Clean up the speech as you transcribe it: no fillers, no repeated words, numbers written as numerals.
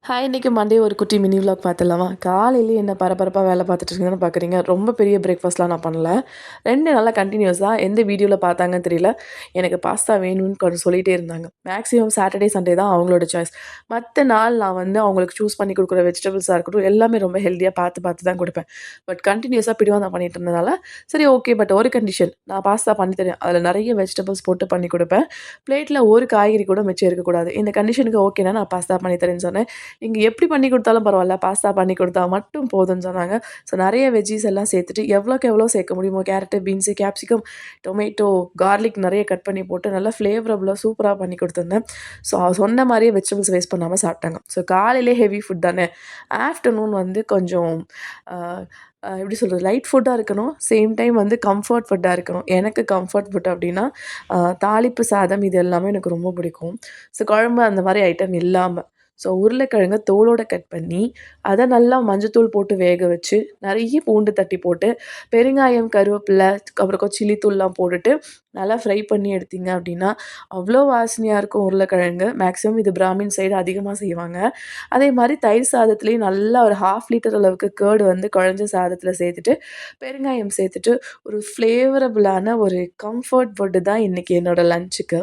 Hi! இன்னைக்கு Monday ஒரு குட்டி மினி விலாக் பார்த்துடலாமா? காலையிலேயே என்ன பரபரப்பா வேலை பார்த்துட்டு இருக்கீங்கன்னு பார்க்குறீங்க. ரொம்ப பெரிய பிரேக்ஃபாஸ்ட்லாம் நான் பண்ணல. 2 நாளா கன்டினியூஸா எந்த வீடியோல பார்த்தாங்கன்னு தெரியல. எனக்கு பாஸ்தா வேணும்னு கொஞ்சம் சொல்லிட்டே இருந்தாங்க. மேக்ஸிமம் சாட்டர்டே, சண்டே தான் அவங்களோட சாய்ஸ். மத்த நாள் நான் வந்து அவங்களுக்கு சூஸ் பண்ணி குடுக்குற வெஜிடபிள்ஸா இருக்கட்டும், எல்லாமே ரொம்ப ஹெல்த்தியா பார்த்து பார்த்து தான் குடுப்பேன். பட் கன்டினியூஸா பிடிவாதம் பண்ணிட்டு இருந்தனால, சரி ஓகே. பட் ஒரு கண்டிஷன். நான் பாஸ்தா பண்ணி தரேன். அதில நெறைய வெஜிடபிள்ஸ் போட்டு பண்ணி குடுப்பேன். பிளேட்ல ஒரு காய்கறி கூட மிச்சம் இருக்கக்கூடாது. இந்த கண்டிஷனுக்கு ஓகேனா நான் பாஸ்தா பண்ணி தரேன்னு சொன்னேன். நீங்க எப்படி பண்ணி குடுத்தாலும் பரவால்ல. பாஸ்தா பண்ணி குடுத்தா மட்டும் போதும்ன்னு சொன்னாங்க. ஸோ நெறைய வெஜ்ஜீஸ் எல்லாம் சேர்த்துட்டு எவ்வளோக்கு எவ்வளோ சேர்க்க முடியுமோ carrot, beans, capsicum, tomato, garlic நெறைய கட் பண்ணி போட்டு நல்லா ஃப்ளேவரபுளா சூப்பரா பண்ணி குடுத்துருந்தேன். ஸோ சொன்ன மாரியே வெஜிடபிள்ஸ் வேஸ்ட் பண்ணாம சாப்பிட்டாங்க. ஸோ காலையிலே ஹெவி ஃபுட் தானே. ஆஃப்டர்நூன் வந்து கொஞ்சம் அ எப்படி சொல்றது? லைட் ஃபுட்டா இருக்கணும். சேம் டைம் வந்து கம்ஃபர்ட் ஃபுட்டா இருக்கணும். எனக்கு கம்ஃபர்ட் ஃபுட் அப்டின்னா, தாளிப்பு சாதம் இது எல்லாமே எனக்கு ரொம்ப பிடிக்கும். ஸோ குழம்பு அந்த மாரி ஐட்டம் இல்லாம. ஸோ உருளைக்கிழங்க தோலோட கட் பண்ணி, அத நல்லா மஞ்சத்தூள் போட்டு வேக வச்சு, நெறைய பூண்டு தட்டி போட்டு, பெருங்காயம், கருவேப்பில, அப்புறம் சில்லி தூள்லாம் போட்டுட்டு, நல்லா ஃப்ரை பண்ணி எடுத்தீங்க அப்டின்னா, அவ்ளோ வாசனையா இருக்கும் உருளைக்கிழங்கு. மேக்ஸிமம் இது பிராமின் சைடு அதிகமா செய்வாங்க. அதே மாரி தயிர் சாதத்துலயும் நல்லா ஒரு 1/2 லிட்டர் அளவுக்கு கர்ட் வந்து குழஞ்ச சாதத்துல சேர்த்துட்டு, பெருங்காயம் சேர்த்துட்டு, ஒரு ஃப்ளேவரபுளான ஒரு கம்ஃபர்ட் ஃபுட் தான் இன்னைக்கு என்னோட லஞ்சுக்கு.